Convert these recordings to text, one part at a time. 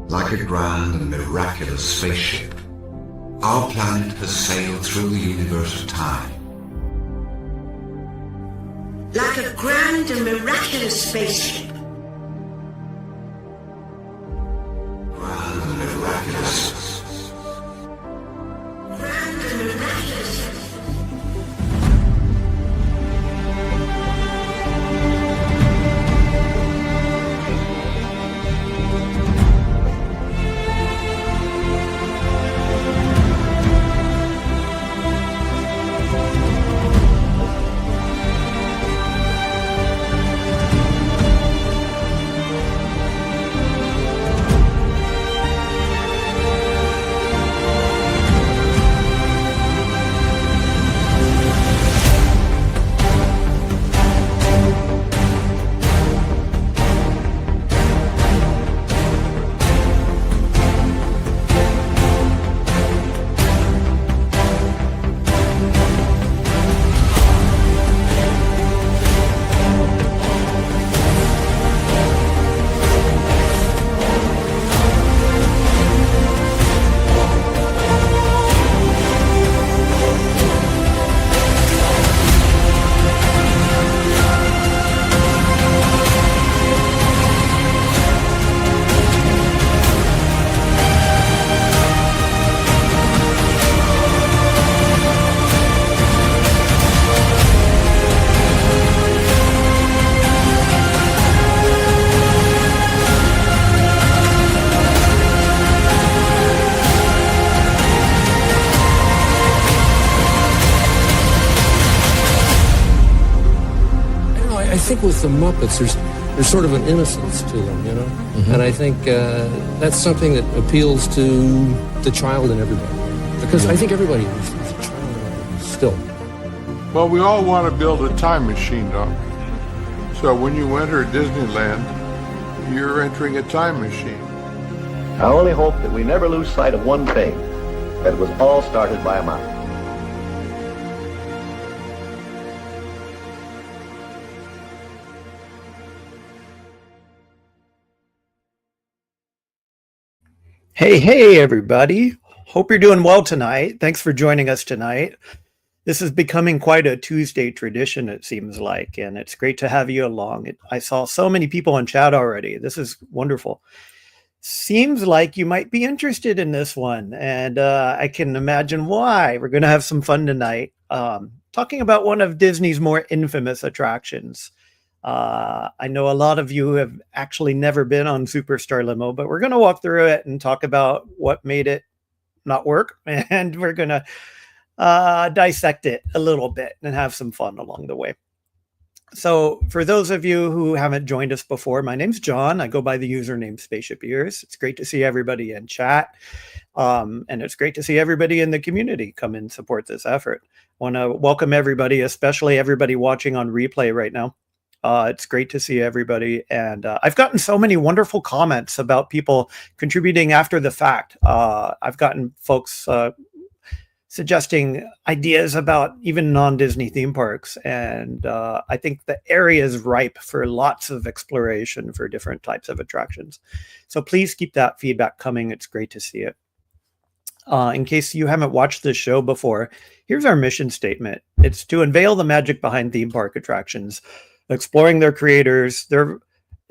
Like a grand and miraculous spaceship, our planet has sailed through the universe of time. Like a grand and miraculous spaceship. Grand and miraculous. Grand and miraculous. I think with the Muppets, there's sort of an innocence to them, you know? Mm-hmm. And I think that's something that appeals to the child in everybody. Because I think everybody is a child still. Well, we all want to build a time machine, Doc. So when you enter Disneyland, you're entering a time machine. I only hope that we never lose sight of one thing, that it was all started by a mouse. Hey, everybody. Hope you're doing well tonight. Thanks for joining us tonight. This is becoming quite a Tuesday tradition, it seems like, and it's great to have you along. I saw so many people in chat already. This is wonderful. Seems like you might be interested in this one, and I can imagine why. We're going to have some fun tonight, talking about one of Disney's more infamous attractions. I know a lot of you have actually never been on Superstar Limo, but we're going to walk through it and talk about what made it not work. And we're going to dissect it a little bit and have some fun along the way. So for those of you who haven't joined us before, my name's John. I go by the username Spaceship Ears. It's great to see everybody in chat. And it's great to see everybody in the community come and support this effort. I want to welcome everybody, especially everybody watching on replay right now. It's great to see everybody. And I've gotten so many wonderful comments about people contributing after the fact. I've gotten folks suggesting ideas about even non-Disney theme parks. And I think the area is ripe for lots of exploration for different types of attractions. So please keep that feedback coming. It's great to see it. In case you haven't watched this show before, here's our mission statement. It's to unveil the magic behind theme park attractions, exploring their creators, their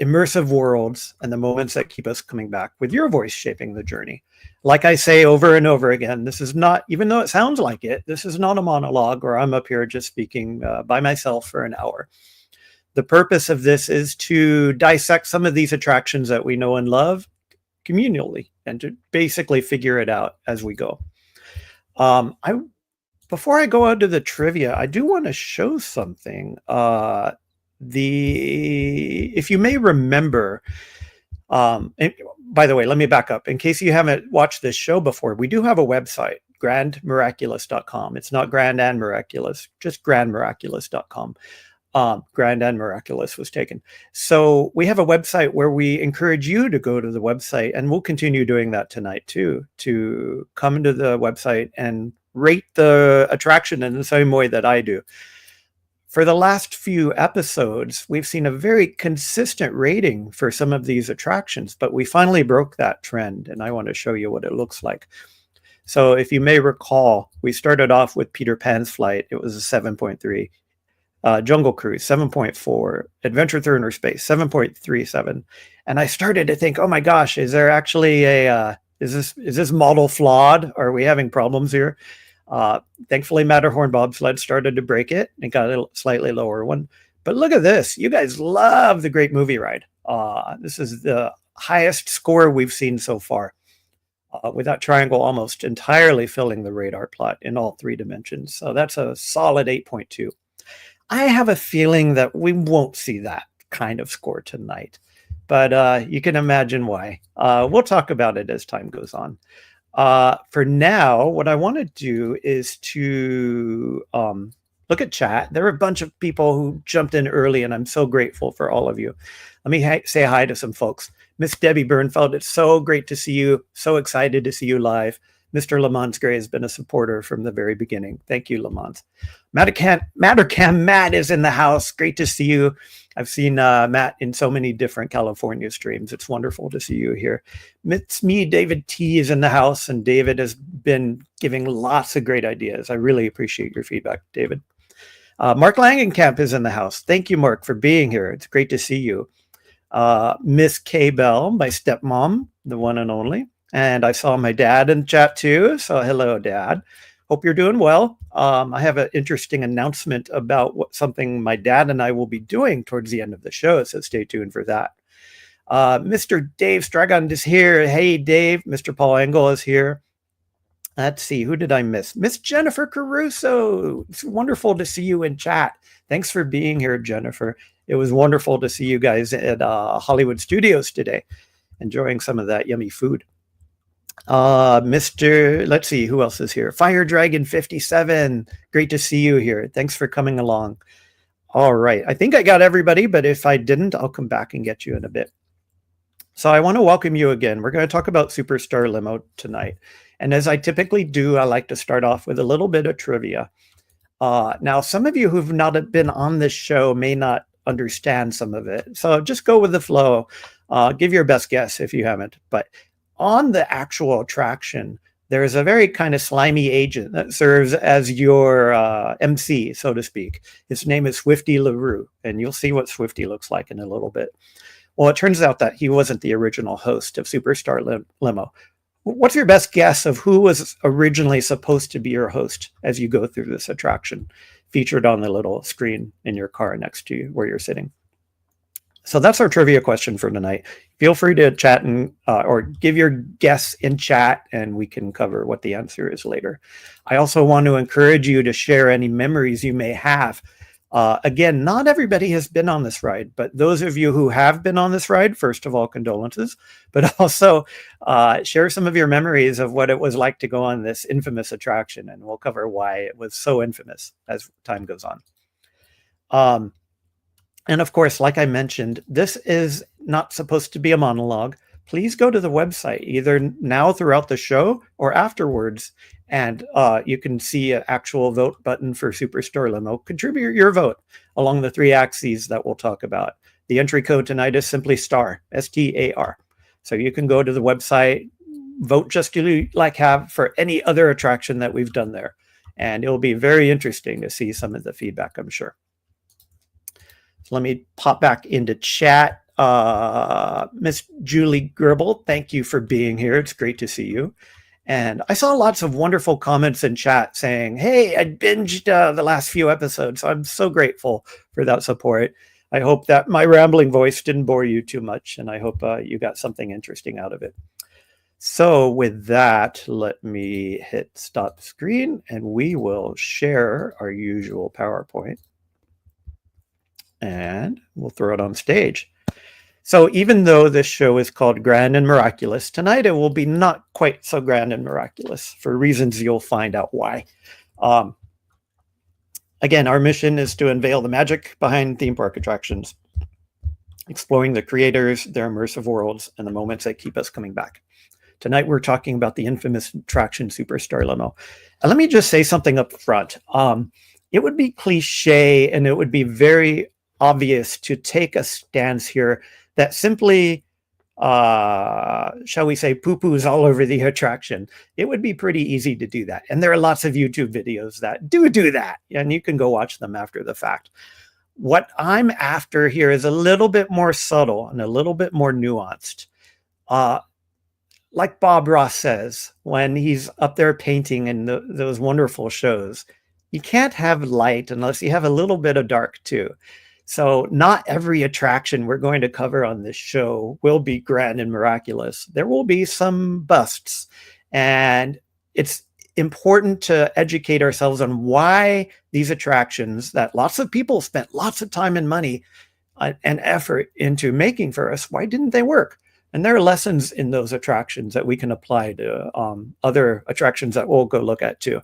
immersive worlds, and the moments that keep us coming back, with your voice shaping the journey. Like I say over and over again, this is not, even though it sounds like it, this is not a monologue or I'm up here just speaking by myself for an hour. The purpose of this is to dissect some of these attractions that we know and love communally and to basically figure it out as we go. Before I go on to the trivia, I do want to show something. If you may remember, and by the way, let me back up. In case you haven't watched this show before, we do have a website, grandmiraculous.com. It's not Grand and Miraculous, just grandmiraculous.com. Grand and Miraculous was taken. So we have a website where we encourage you to go to the website, and we'll continue doing that tonight too, to come to the website and rate the attraction in the same way that I do. for the last few episodes, we've seen a very consistent rating for some of these attractions, but we finally broke that trend, and I want to show you what it looks like. So if you may recall, we started off with Peter Pan's Flight. It was a 7.3. Jungle Cruise, 7.4. Adventure Through Inner Space, 7.37. And I started to think, oh my gosh, is there actually is this model flawed? Are we having problems here? Thankfully, Matterhorn Bobsled started to break it and got a slightly lower one. But look at this. You guys love the Great Movie Ride. This is the highest score we've seen so far, with that triangle almost entirely filling the radar plot in all 3 dimensions. So that's a solid 8.2. I have a feeling that we won't see that kind of score tonight, but you can imagine why. We'll talk about it as time goes on. For now, what I want to do is to look at chat. There are a bunch of people who jumped in early, and I'm so grateful for all of you. Let me say hi to some folks. Miss Debbie Bernfeld, it's so great to see you. So excited to see you live. Mr. Lamont Gray has been a supporter from the very beginning. Thank you, Lamont. Mattercam Matt is in the house. Great to see you. I've seen Matt in so many different California streams. It's wonderful to see you here. It's me, David T is in the house, and David has been giving lots of great ideas. I really appreciate your feedback, David. Mark Langenkamp is in the house. Thank you, Mark, for being here. It's great to see you. Miss K Bell, my stepmom, the one and only. And I saw my dad in chat too. So hello, Dad. Hope you're doing well. I have an interesting announcement about something my dad and I will be doing towards the end of the show. So stay tuned for that. Mr. Dave Stragon is here. Hey, Dave. Mr. Paul Engel is here. Let's see. Who did I miss? Miss Jennifer Caruso. It's wonderful to see you in chat. Thanks for being here, Jennifer. It was wonderful to see you guys at Hollywood Studios today, enjoying some of that yummy food. Let's see, who else is here? Fire Dragon 57. Great to see you here. Thanks for coming along. All right. I think I got everybody, but if I didn't, I'll come back and get you in a bit. So I want to welcome you again. We're going to talk about Superstar Limo tonight. And as I typically do, I like to start off with a little bit of trivia. Now, some of you who've not been on this show may not understand some of it. So just go with the flow. Give your best guess if you haven't. But on the actual attraction, there is a very kind of slimy agent that serves as your MC, so to speak. His name is Swifty LaRue, and you'll see what Swifty looks like in a little bit. Well, it turns out that he wasn't the original host of Superstar Limo. What's your best guess of who was originally supposed to be your host as you go through this attraction, featured on the little screen in your car next to you where you're sitting? So that's our trivia question for tonight. Feel free to chat and or give your guess in chat, and we can cover what the answer is later. I also want to encourage you to share any memories you may have. Again, not everybody has been on this ride, but those of you who have been on this ride, first of all, condolences, but also share some of your memories of what it was like to go on this infamous attraction, and we'll cover why it was so infamous as time goes on. And of course, like I mentioned, this is not supposed to be a monologue. Please go to the website, either now throughout the show or afterwards, and you can see an actual vote button for Superstar Limo. Contribute your vote along the 3 axes that we'll talk about. The entry code tonight is simply STAR, S-T-A-R. So you can go to the website, vote just like have for any other attraction that we've done there. And it'll be very interesting to see some of the feedback, I'm sure. So let me pop back into chat. Miss Julie Gerbil, thank you for being here. It's great to see you. And I saw lots of wonderful comments in chat saying, hey, I binged the last few episodes. So I'm so grateful for that support. I hope that my rambling voice didn't bore you too much, and I hope you got something interesting out of it. So with that, let me hit stop screen, and we will share our usual PowerPoint. And we'll throw it on stage. So even though this show is called Grand and Miraculous, tonight it will be not quite so grand and miraculous for reasons you'll find out why. Again, our mission is to unveil the magic behind theme park attractions, exploring the creators, their immersive worlds, and the moments that keep us coming back. Tonight we're talking about the infamous attraction Superstar Limo. And let me just say something up front. it would be cliche and it would be very obvious to take a stance here that simply, shall we say, poo-poos all over the attraction. It would be pretty easy to do that. And there are lots of YouTube videos that do that. And you can go watch them after the fact. What I'm after here is a little bit more subtle and a little bit more nuanced. Like Bob Ross says, when he's up there painting in those wonderful shows, you can't have light unless you have a little bit of dark too. So not every attraction we're going to cover on this show will be grand and miraculous. There will be some busts, and it's important to educate ourselves on why these attractions that lots of people spent lots of time and money and effort into making for us, why didn't they work? And there are lessons in those attractions that we can apply to other attractions that we'll go look at too.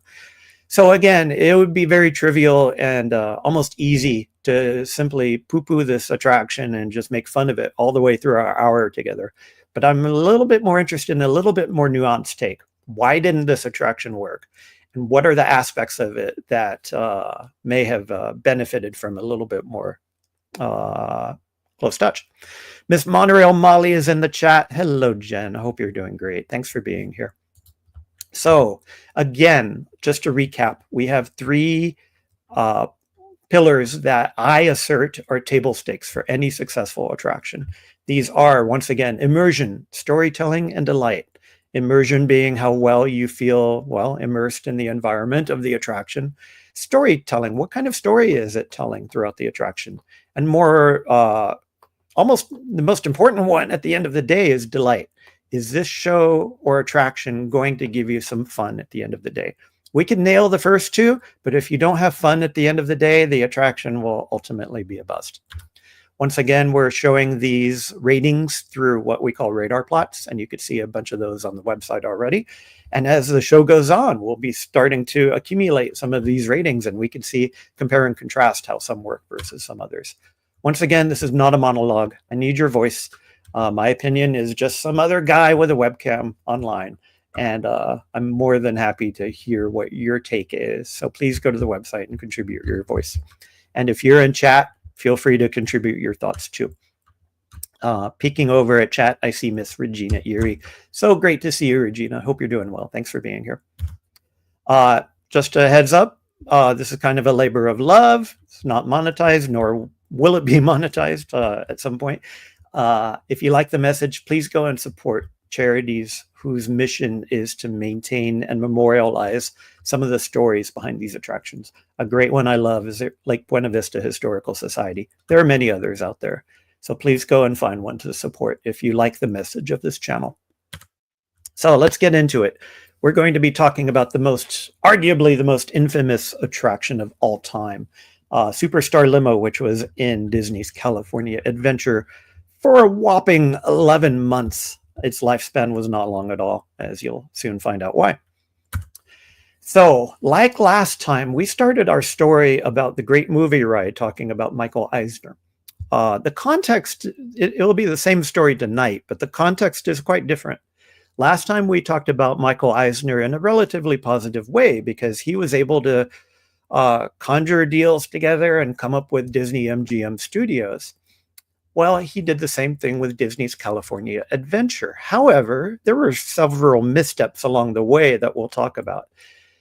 So again, it would be very trivial and almost easy to simply poo-poo this attraction and just make fun of it all the way through our hour together. But I'm a little bit more interested in a little bit more nuanced take. Why didn't this attraction work? And what are the aspects of it that may have benefited from a little bit more close touch? Miss Monorail Molly is in the chat. Hello, Jen. I hope you're doing great. Thanks for being here. So again, just to recap, we have three pillars that I assert are table stakes for any successful attraction. These are, once again, immersion, storytelling, and delight. Immersion being how well you feel, well, immersed in the environment of the attraction. Storytelling, what kind of story is it telling throughout the attraction? And more, almost the most important one at the end of the day is delight. Is this show or attraction going to give you some fun at the end of the day? We can nail the first two, but if you don't have fun at the end of the day, the attraction will ultimately be a bust. Once again, we're showing these ratings through what we call radar plots, and you could see a bunch of those on the website already. And as the show goes on, we'll be starting to accumulate some of these ratings, and we can see, compare and contrast how some work versus some others. Once again, this is not a monologue. I need your voice. My opinion is just some other guy with a webcam online. And I'm more than happy to hear what your take is. So please go to the website and contribute your voice. And if you're in chat, feel free to contribute your thoughts too. Peeking over at chat, I see Miss Regina Erie. So great to see you, Regina. Hope you're doing well. Thanks for being here. Just a heads up, this is kind of a labor of love. It's not monetized, nor will it be monetized at some point. If you like the message, please go and support charities whose mission is to maintain and memorialize some of the stories behind these attractions. A great one I love is Lake Buena Vista Historical Society. There are many others out there. So please go and find one to support if you like the message of this channel. So let's get into it. We're going to be talking about arguably the most infamous attraction of all time, Superstar Limo, which was in Disney's California Adventure for a whopping 11 months. Its lifespan was not long at all, as you'll soon find out why. So, like last time, we started our story about the great movie ride talking about Michael Eisner. The context, it'll be the same story tonight, but the context is quite different. Last time we talked about Michael Eisner in a relatively positive way because he was able to conjure deals together and come up with Disney MGM Studios. Well, he did the same thing with Disney's California Adventure. However, there were several missteps along the way that we'll talk about.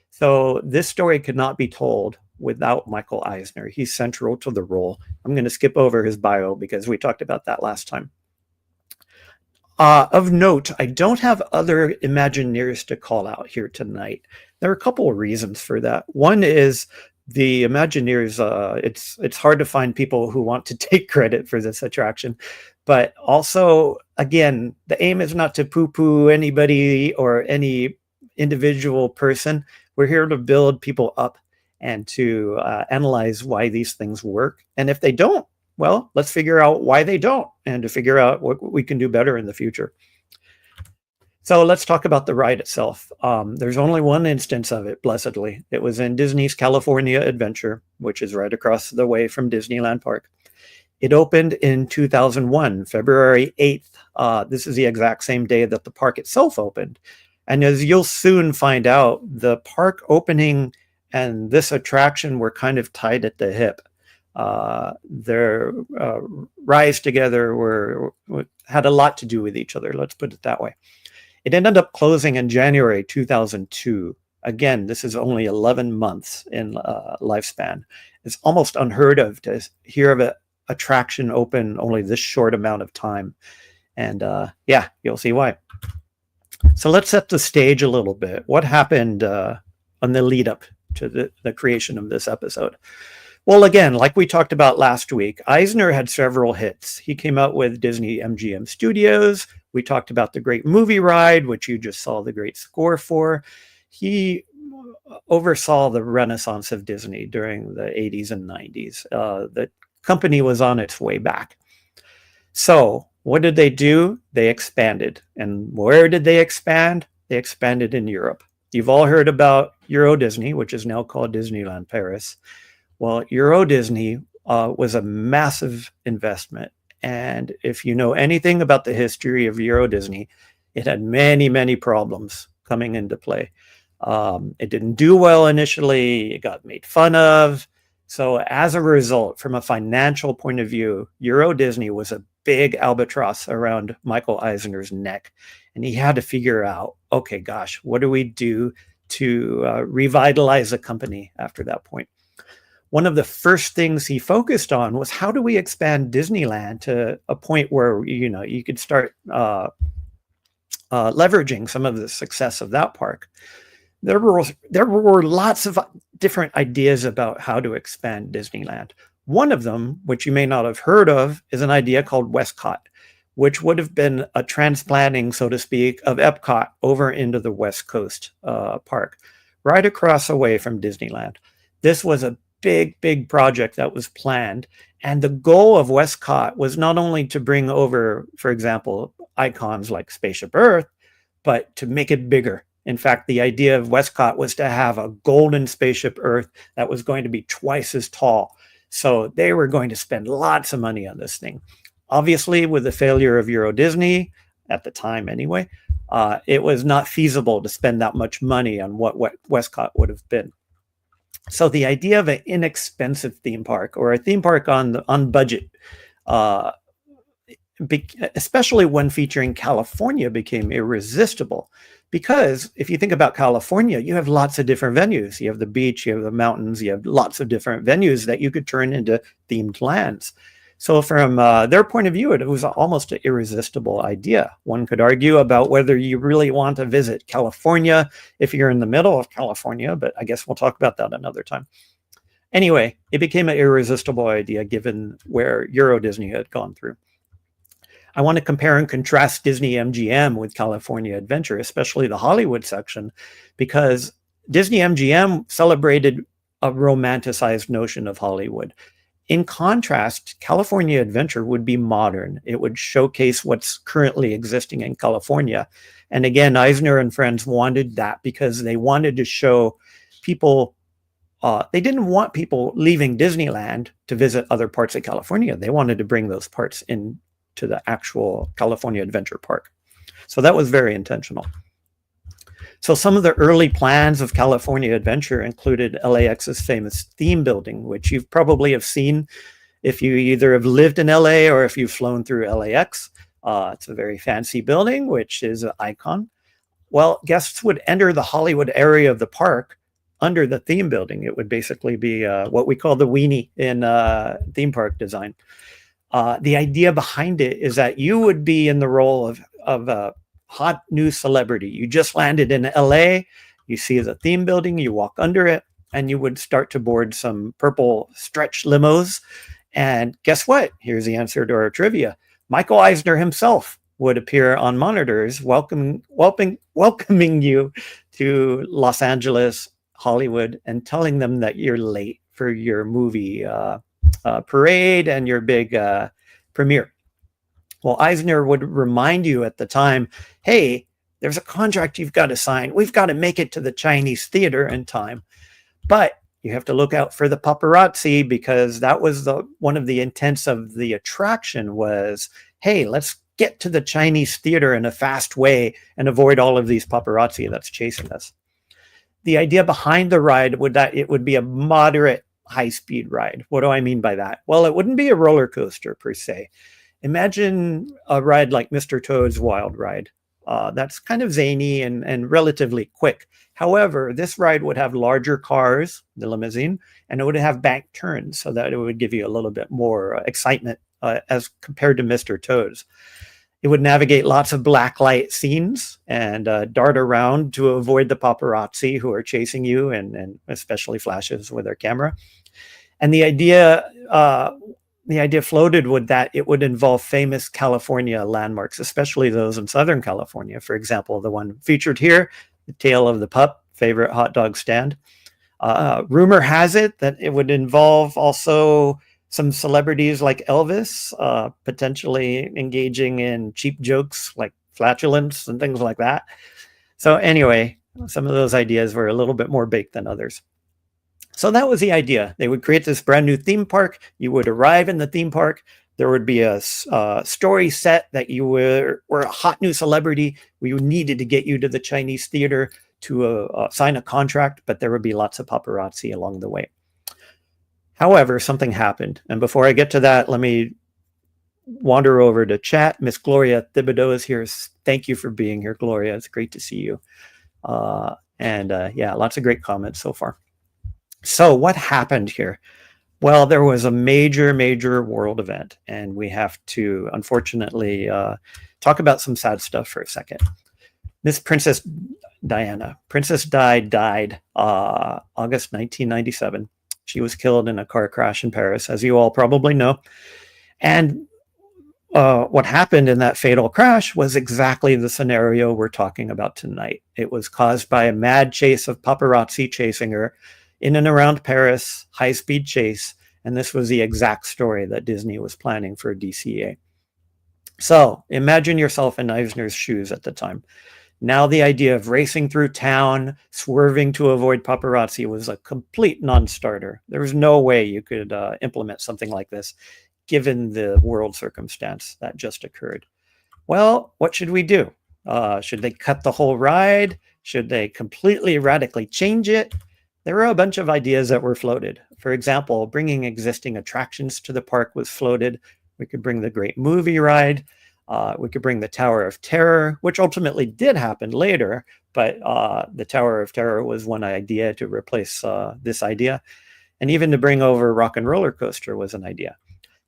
So this story could not be told without Michael Eisner. He's central to the role. I'm going to skip over his bio because we talked about that last time. Of note, I don't have other Imagineers to call out here tonight. There are a couple of reasons for that. One is the Imagineers, it's hard to find people who want to take credit for this attraction. But also, again, the aim is not to poo-poo anybody or any individual person. We're here to build people up and to analyze why these things work. And if they don't, well, let's figure out why they don't and to figure out what we can do better in the future. So let's talk about the ride itself. There's only one instance of it, blessedly. It was in Disney's California Adventure, which is right across the way from Disneyland Park. It opened in 2001, February 8th. This is the exact same day that the park itself opened. And as you'll soon find out, the park opening and this attraction were kind of tied at the hip. Their rise together had a lot to do with each other. Let's put it that way. It ended up closing in January 2002. Again, this is only 11 months in lifespan. It's almost unheard of to hear of an attraction open only this short amount of time. And yeah, you'll see why. So let's set the stage a little bit. What happened on the lead up to the creation of this episode? Well, again, like we talked about last week, Eisner had several hits. He came out with Disney MGM Studios. We talked about The Great Movie Ride, which you just saw the great score for. He oversaw the renaissance of Disney during the 80s and 90s. The company was on its way back. So what did they do? They expanded. And where did they expand? They expanded in Europe. You've all heard about Euro Disney, which is now called Disneyland Paris. Well, Euro Disney was a massive investment. And if you know anything about the history of Euro Disney, it had many, many problems coming into play. It didn't do well initially. It got made fun of. So as a result, from a financial point of view, Euro Disney was a big albatross around Michael Eisner's neck. And he had to figure out, okay, gosh, what do we do to revitalize the company after that point? One of the first things he focused on was how do we expand Disneyland to a point where, you know, you could start leveraging some of the success of that park. There were lots of different ideas about how to expand Disneyland. One of them, which you may not have heard of, is an idea called Westcott, which would have been a transplanting, so to speak, of Epcot over into the West Coast park, right across away from Disneyland. This was a big project that was planned. And the goal of Westcott was not only to bring over, for example, icons like Spaceship Earth, but to make it bigger. In fact, the idea of Westcott was to have a golden Spaceship Earth that was going to be twice as tall. So they were going to spend lots of money on this thing. Obviously, with the failure of Euro Disney, at the time anyway, it was not feasible to spend that much money on what Westcott would have been. So the idea of an inexpensive theme park, or a theme park on budget, especially when featuring California, became irresistible. Because if you think about California, you have lots of different venues. You have the beach, you have the mountains, you have lots of different venues that you could turn into themed lands. So from their point of view, it was almost an irresistible idea. One could argue about whether you really want to visit California if you're in the middle of California, but I guess we'll talk about that another time. Anyway, it became an irresistible idea given where Euro Disney had gone through. I want to compare and contrast Disney MGM with California Adventure, especially the Hollywood section, because Disney MGM celebrated a romanticized notion of Hollywood. In contrast, California Adventure would be modern. It would showcase what's currently existing in California. And again, Eisner and friends wanted that because they wanted to show people, they didn't want people leaving Disneyland to visit other parts of California. They wanted to bring those parts in to the actual California Adventure Park. So that was very intentional. So some of the early plans of California Adventure included LAX's famous theme building, which you probably have seen if you either have lived in LA or if you've flown through LAX. It's a very fancy building, which is an icon. Well, guests would enter the Hollywood area of the park under the theme building. It would basically be what we call the weenie in theme park design. The idea behind it is that you would be in the role of a hot new celebrity. You just landed in LA, you see the theme building, you walk under it, and you would start to board some purple stretch limos. And guess what? Here's the answer to our trivia. Michael Eisner himself would appear on monitors welcoming you to Los Angeles, Hollywood, and telling them that you're late for your movie parade and your big premiere. Well, Eisner would remind you at the time, hey, there's a contract you've got to sign. We've got to make it to the Chinese theater in time. But you have to look out for the paparazzi, because that was one of the intents of the attraction was, hey, let's get to the Chinese theater in a fast way and avoid all of these paparazzi that's chasing us. the idea behind the ride would that it would be a moderate high-speed ride. What do I mean by that? Well, it wouldn't be a roller coaster per se. Imagine a ride like Mr. Toad's Wild Ride. That's kind of zany and relatively quick. However, this ride would have larger cars, the limousine, and it would have bank turns so that it would give you a little bit more excitement as compared to Mr. Toad's. It would navigate lots of black light scenes and dart around to avoid the paparazzi who are chasing you, and especially flashes with their camera. And the idea floated with that it would involve famous California landmarks, especially those in Southern California. For example, the one featured here, the Tail of the Pup, favorite hot dog stand. Rumor has it that it would involve also some celebrities like Elvis, potentially engaging in cheap jokes like flatulence and things like that. So anyway, some of those ideas were a little bit more baked than others. So that was the idea. They would create this brand new theme park. You would arrive in the theme park. There would be a story set that you were a hot new celebrity. We needed to get you to the Chinese theater to sign a contract, but there would be lots of paparazzi along the way. However, something happened. And before I get to that, let me wander over to chat. Miss Gloria Thibodeau is here. Thank you for being here, Gloria. It's great to see you. Yeah, lots of great comments so far. So what happened here? Well, there was a major world event, and we have to, unfortunately, talk about some sad stuff for a second. Miss Princess Diana. Princess Di died August 1997. She was killed in a car crash in Paris, as you all probably know. And what happened in that fatal crash was exactly the scenario we're talking about tonight. It was caused by a mad chase of paparazzi chasing her in and around Paris, high-speed chase. And this was the exact story that Disney was planning for DCA. So imagine yourself in Eisner's shoes at the time. Now the idea of racing through town, swerving to avoid paparazzi was a complete non-starter. There was no way you could implement something like this, given the world circumstance that just occurred. Well, what should we do? Should they cut the whole ride? Should they completely radically change it? There were a bunch of ideas that were floated. For example, bringing existing attractions to the park was floated. We could bring the Great Movie Ride. We could bring the Tower of Terror, which ultimately did happen later, but the Tower of Terror was one idea to replace this idea. And even to bring over Rock and Roller Coaster was an idea.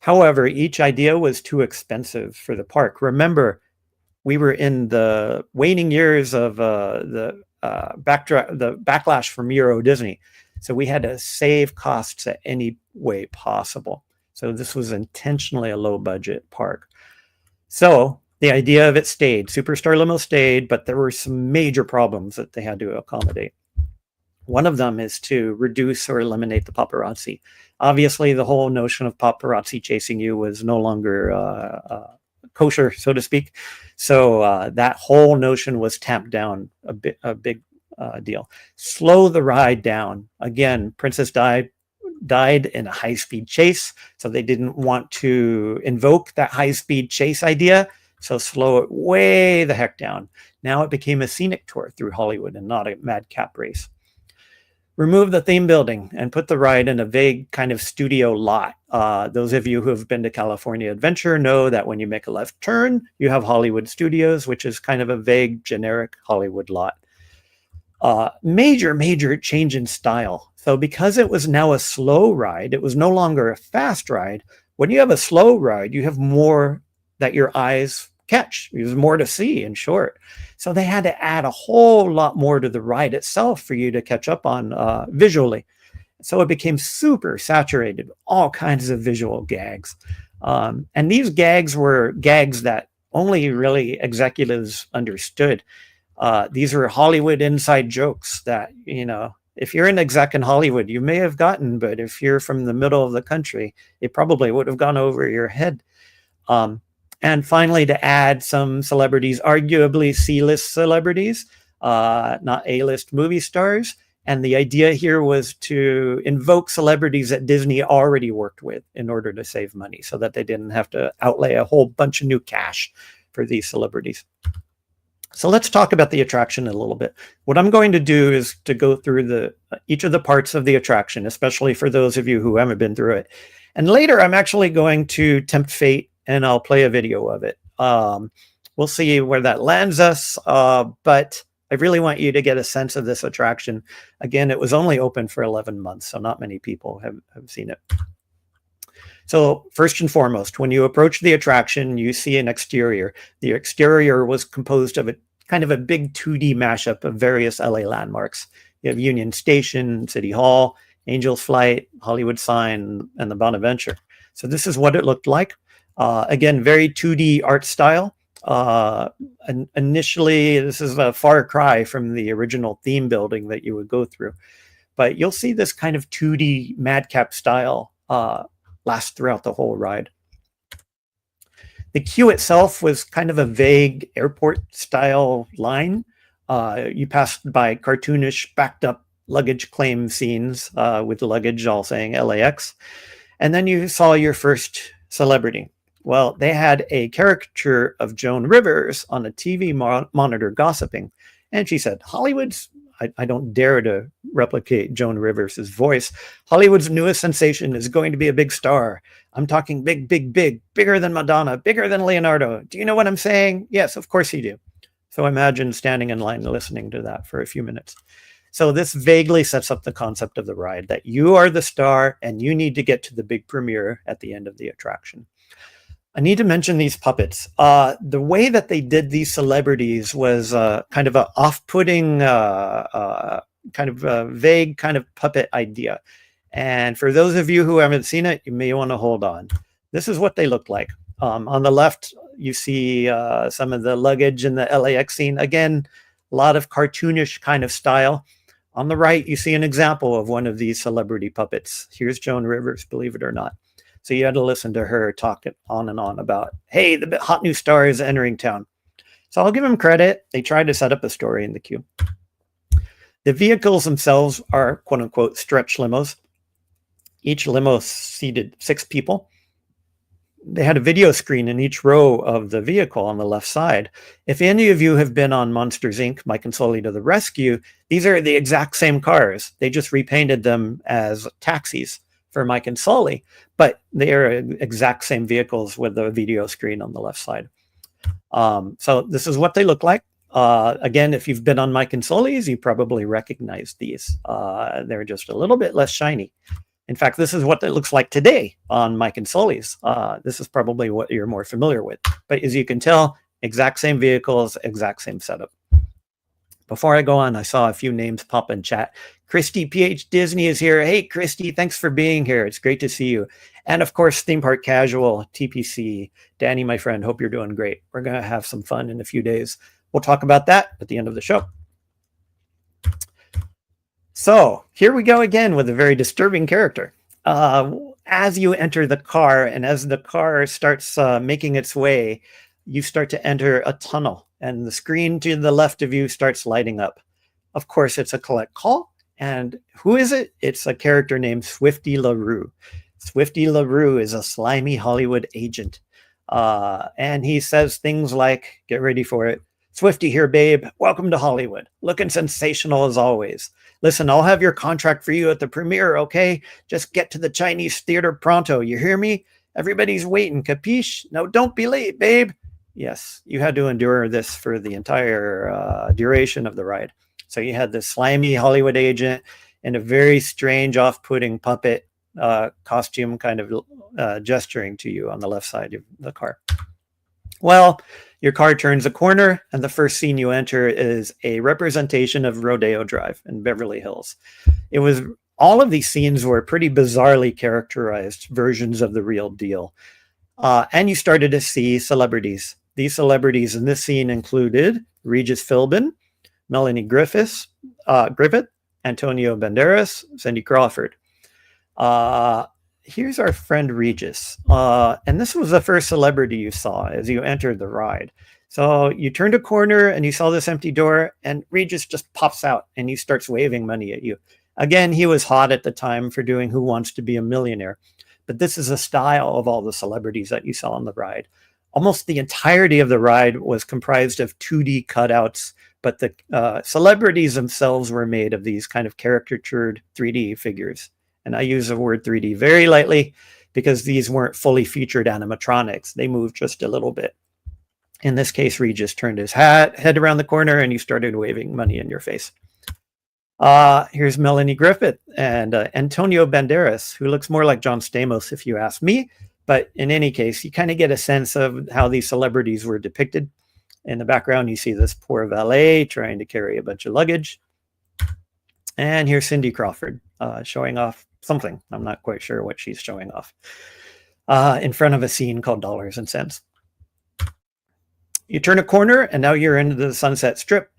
However, each idea was too expensive for the park. Remember, we were in the waning years of the backlash from Euro Disney. So we had to save costs at any way possible. So this was intentionally a low budget park. So the idea of it stayed. Superstar Limo stayed, but there were some major problems that they had to accommodate. One of them is to reduce or eliminate the paparazzi. Obviously, the whole notion of paparazzi chasing you was no longer kosher, so to speak. So that whole notion was tamped down a big deal. Slow the ride down. Again, Princess died in a high-speed chase, so they didn't want to invoke that high-speed chase idea, so slow it way the heck down. Now it became a scenic tour through Hollywood and not a madcap race. Remove the theme building and put the ride in a vague kind of studio lot. Those of you who have been to California Adventure know that when you make a left turn, you have Hollywood Studios, which is kind of a vague, generic Hollywood lot. Major change in style. So because it was now a slow ride, it was no longer a fast ride. When you have a slow ride, you have more that your eyes catch. There's more to see, in short. So they had to add a whole lot more to the ride itself for you to catch up on visually. So it became super saturated, all kinds of visual gags. And these gags were gags that only really executives understood. These are Hollywood inside jokes that, you know, if you're an exec in Hollywood, you may have gotten, but if you're from the middle of the country, it probably would have gone over your head. And finally, to add some celebrities, arguably C-list celebrities, not A-list movie stars. And the idea here was to invoke celebrities that Disney already worked with in order to save money so that they didn't have to outlay a whole bunch of new cash for these celebrities. So let's talk about the attraction a little bit. What I'm going to do is to go through each of the parts of the attraction, especially for those of you who haven't been through it. And later, I'm actually going to tempt fate, and I'll play a video of it. We'll see where that lands us, but I really want you to get a sense of this attraction. Again, it was only open for 11 months, so not many people have seen it. So first and foremost, when you approach the attraction, you see an exterior. The exterior was composed of a kind of a big 2D mashup of various LA landmarks. You have Union Station, City Hall, Angel's Flight, Hollywood Sign, and the Bonaventure. So this is what it looked like. Again, very 2D art style. And initially, this is a far cry from the original theme building that you would go through. But you'll see this kind of 2D madcap style last throughout the whole ride. The queue itself was kind of a vague airport style line. You passed by cartoonish backed up luggage claim scenes with luggage all saying LAX. And then you saw your first celebrity. Well, they had a caricature of Joan Rivers on a TV monitor gossiping. And she said, Hollywood's, I don't dare to replicate Joan Rivers' voice. Hollywood's newest sensation is going to be a big star. I'm talking big, big, big, bigger than Madonna, bigger than Leonardo. Do you know what I'm saying? Yes, of course you do. So imagine standing in line listening to that for a few minutes. So this vaguely sets up the concept of the ride, that you are the star and you need to get to the big premiere at the end of the attraction. I need to mention these puppets. The way that they did these celebrities was kind of an off-putting, kind of a vague kind of puppet idea. And for those of you who haven't seen it, you may want to hold on. This is what they look like. On the left, you see some of the luggage in the LAX scene. Again, a lot of cartoonish kind of style. On the right, you see an example of one of these celebrity puppets. Here's Joan Rivers, believe it or not. So you had to listen to her talk on and on about, hey, the hot new star is entering town. So I'll give them credit. They tried to set up a story in the queue. The vehicles themselves are quote unquote stretch limos. Each limo seated 6 people. They had a video screen in each row of the vehicle on the left side. If any of you have been on Monsters, Inc., Mike and Sully to the Rescue, these are the exact same cars. They just repainted them as taxis for Mike and Sully, but they are exact same vehicles with the video screen on the left side. So this is what they look like. Again, if you've been on Mike and Sully's, you probably recognize these. They're just a little bit less shiny. In fact, this is what it looks like today on Mike and Sully's. This is probably what you're more familiar with. But as you can tell, exact same vehicles, exact same setup. Before I go on, I saw a few names pop in chat. Christy PH Disney is here. Hey, Christy, thanks for being here. It's great to see you. And of course, Theme Park Casual, TPC. Danny, my friend, hope you're doing great. We're going to have some fun in a few days. We'll talk about that at the end of the show. So here we go again with a very disturbing character. As you enter the car and as the car starts making its way, you start to enter a tunnel and the screen to the left of you starts lighting up. Of course, it's a collect call. And who is it? It's a character named Swifty LaRue. Swifty LaRue is a slimy Hollywood agent. And he says things like, get ready for it. Swifty here, babe. Welcome to Hollywood. Looking sensational as always. Listen, I'll have your contract for you at the premiere, okay? Just get to the Chinese theater pronto. You hear me? Everybody's waiting, capiche? No, don't be late, babe. Yes, you had to endure this for the entire duration of the ride. So you had this slimy Hollywood agent in a very strange, off-putting puppet costume kind of gesturing to you on the left side of the car. Well, your car turns a corner, and the first scene you enter is a representation of Rodeo Drive in Beverly Hills. All of these scenes were pretty bizarrely characterized versions of the real deal. And you started to see celebrities. These celebrities in this scene included Regis Philbin, Melanie Griffith, Antonio Banderas, Cindy Crawford. Here's our friend Regis. And this was the first celebrity you saw as you entered the ride. So you turned a corner and you saw this empty door and Regis just pops out and he starts waving money at you. Again, he was hot at the time for doing Who Wants to Be a Millionaire. But this is a style of all the celebrities that you saw on the ride. Almost the entirety of the ride was comprised of 2D cutouts, but the celebrities themselves were made of these kind of caricatured 3D figures. And I use the word 3D very lightly because these weren't fully featured animatronics. They moved just a little bit. In this case, Regis turned his head around the corner and he started waving money in your face. Here's Melanie Griffith and Antonio Banderas, who looks more like John Stamos if you ask me. But in any case, you kind of get a sense of how these celebrities were depicted. In the background, you see this poor valet trying to carry a bunch of luggage. And here's Cindy Crawford showing off something. I'm not quite sure what she's showing off in front of a scene called Dollars and Cents. You turn a corner and now you're into the Sunset Strip.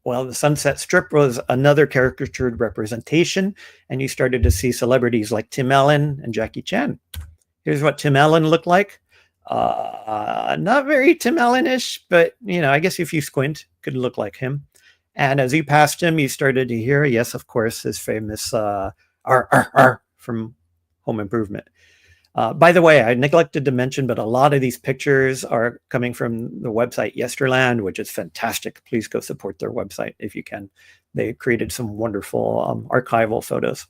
Well, the Sunset Strip was another caricatured representation, and you started to see celebrities like Tim Allen and Jackie Chan. Here's what Tim Allen looked like. Not very Tim Allen-ish, but I guess if you squint, could look like him. And as you passed him, you started to hear, yes, of course, his famous R from Home Improvement. By the way, I neglected to mention, but a lot of these pictures are coming from the website Yesterland, which is fantastic. Please go support their website if you can. They created some wonderful archival photos.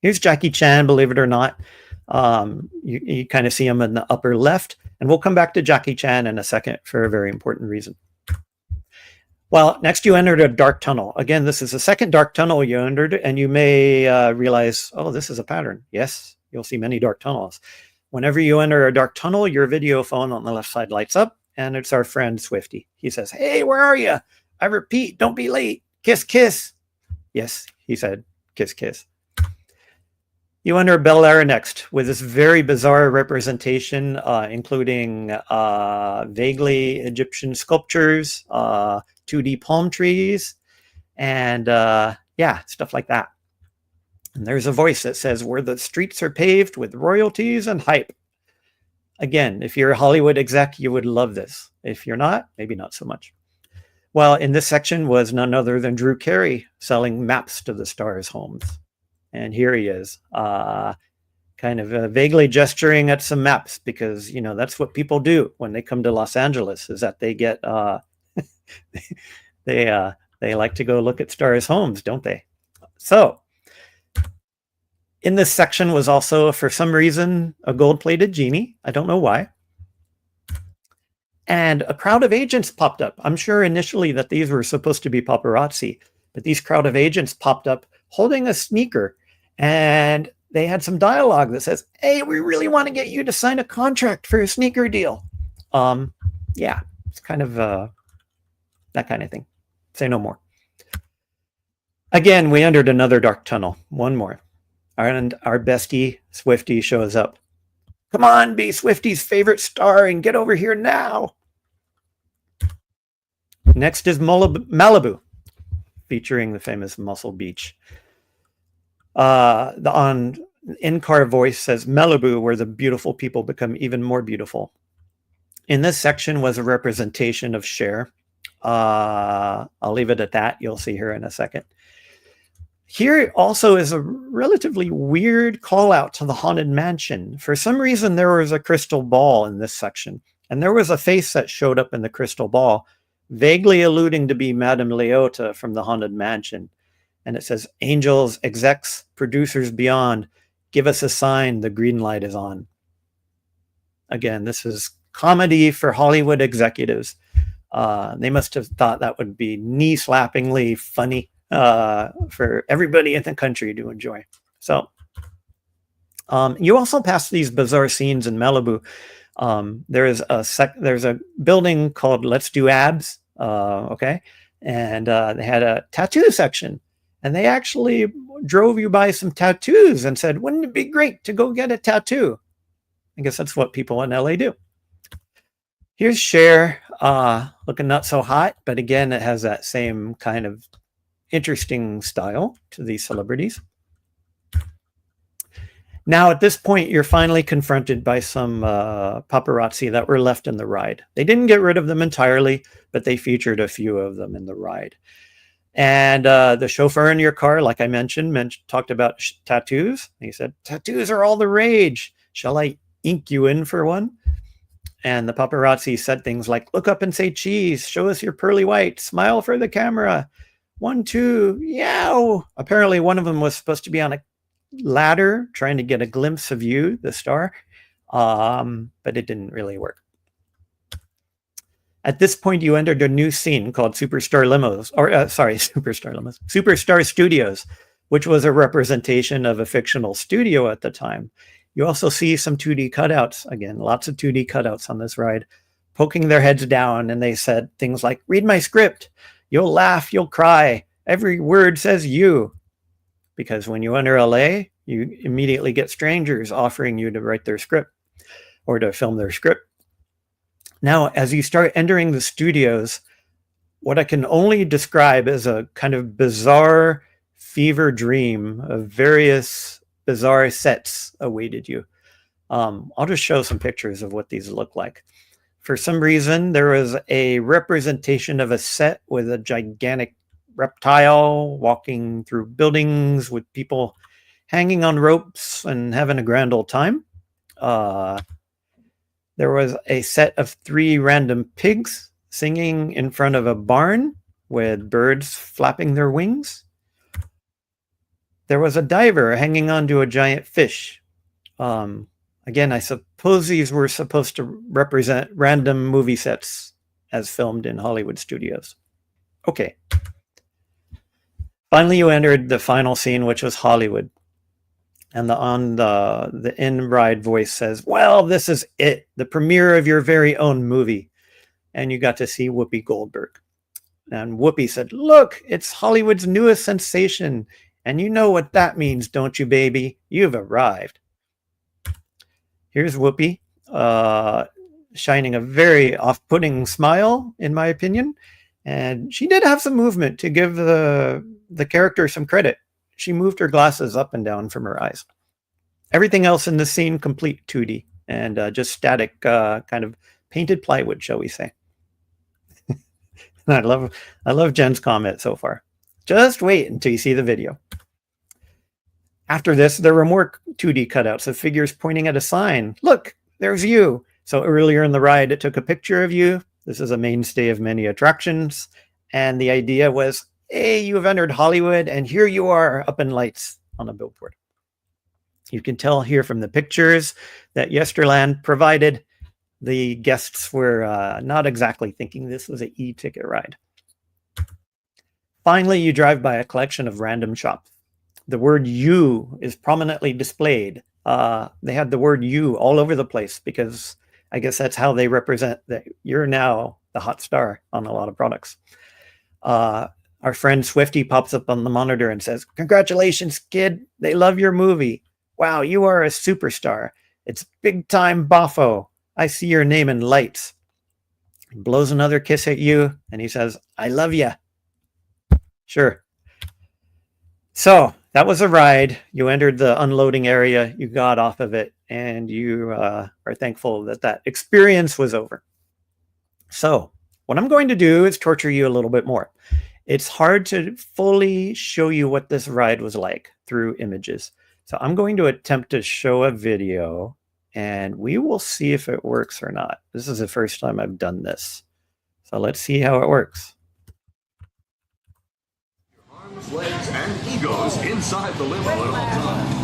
Here's Jackie Chan, believe it or not. You kind of see him in the upper left, and we'll come back to Jackie Chan in a second for a very important reason. Well, next you entered a dark tunnel. Again, this is the second dark tunnel you entered, and you may realize, oh, this is a pattern. Yes, you'll see many dark tunnels. Whenever you enter a dark tunnel, your video phone on the left side lights up, and it's our friend Swifty. He says, hey, where are you? I repeat, don't be late. Kiss, kiss. Yes, he said, kiss, kiss. You enter Bel Air next with this very bizarre representation, including vaguely Egyptian sculptures, 2D palm trees, and stuff like that. And there's a voice that says, where the streets are paved with royalties and hype. Again, if you're a Hollywood exec, you would love this. If you're not, maybe not so much. Well, in this section was none other than Drew Carey selling maps to the stars' homes. And here he is, kind of vaguely gesturing at some maps because, that's what people do when they come to Los Angeles, is that they get, they like to go look at stars' homes, don't they? So in this section was also, for some reason, a gold-plated genie. I don't know why. And a crowd of agents popped up. I'm sure initially that these were supposed to be paparazzi, but these crowd of agents popped up holding a sneaker, and they had some dialogue that says, hey, we really want to get you to sign a contract for a sneaker deal. Yeah, it's kind of that kind of thing. Say no more. Again, we entered another dark tunnel. One more. And our bestie, Swifty, shows up. Come on, be Swifty's favorite star and get over here now. Next is Malibu, featuring the famous Muscle Beach. The in-car voice says, Malibu, where the beautiful people become even more beautiful. In this section was a representation of Cher. I'll leave it at that. You'll see her in a second. Here also is a relatively weird call out to the Haunted Mansion. For some reason, there was a crystal ball in this section, and there was a face that showed up in the crystal ball, vaguely alluding to be Madame Leota from the Haunted Mansion. And it says, angels, execs, producers beyond, give us a sign, the green light is on. Again, this is comedy for Hollywood executives. They must have thought that would be knee-slappingly funny for everybody in the country to enjoy. So you also pass these bizarre scenes in Malibu. There's a building called Let's Do Abs, okay? And they had a tattoo section. And they actually drove you by some tattoos and said, wouldn't it be great to go get a tattoo? I guess that's what people in LA do. Here's Cher, looking not so hot, but again, it has that same kind of interesting style to these celebrities. Now, at this point, you're finally confronted by some paparazzi that were left in the ride. They didn't get rid of them entirely, but they featured a few of them in the ride. And the chauffeur in your car, like I mentioned talked about tattoos. He said, tattoos are all the rage. Shall I ink you in for one? And the paparazzi said things like, look up and say cheese, show us your pearly white, smile for the camera, 1, 2, yow. Apparently one of them was supposed to be on a ladder trying to get a glimpse of you, the star, but it didn't really work. At this point, you entered a new scene called Superstar Limos, Superstar Studios, which was a representation of a fictional studio at the time. You also see some 2D cutouts, again, lots of 2D cutouts on this ride, poking their heads down, and they said things like, read my script, you'll laugh, you'll cry, every word says you. Because when you enter LA, you immediately get strangers offering you to write their script or to film their script. Now, as you start entering the studios, what I can only describe as a kind of bizarre fever dream of various bizarre sets awaited you. I'll just show some pictures of what these look like. For some reason, there was a representation of a set with a gigantic reptile walking through buildings with people hanging on ropes and having a grand old time. There was a set of 3 random pigs singing in front of a barn with birds flapping their wings. There was a diver hanging onto a giant fish. Again, I suppose these were supposed to represent random movie sets as filmed in Hollywood studios. Okay. Finally, you entered the final scene, which was Hollywood. And the in-ride voice says, well, this is it, the premiere of your very own movie. And you got to see Whoopi Goldberg. And Whoopi said, look, it's Hollywood's newest sensation. And you know what that means, don't you, baby? You've arrived. Here's Whoopi, shining a very off-putting smile, in my opinion. And she did have some movement to give the character some credit. She moved her glasses up and down from her eyes. Everything else in the scene, complete 2D and just static, kind of painted plywood, shall we say. I love Jen's comment so far. Just wait until you see the video. After this, there were more 2D cutouts of figures pointing at a sign. Look, there's you. So earlier in the ride, it took a picture of you. This is a mainstay of many attractions. And the idea was, hey, you have entered Hollywood, and here you are up in lights on a billboard. You can tell here from the pictures that Yesterland provided the guests were not exactly thinking this was an e-ticket ride. Finally, you drive by a collection of random shops. The word you is prominently displayed. They had the word you all over the place because I guess that's how they represent that you're now the hot star on a lot of products. Our friend Swifty pops up on the monitor and says, congratulations, kid. They love your movie. Wow, you are a superstar. It's big time boffo. I see your name in lights. He blows another kiss at you and he says, I love ya. Sure. So that was a ride. You entered the unloading area. You got off of it and you are thankful that that experience was over. So what I'm going to do is torture you a little bit more. It's hard to fully show you what this ride was like through images. So I'm going to attempt to show a video and we will see if it works or not. This is the first time I've done this. So let's see how it works. Your arms, legs, and egos inside the limo at all times.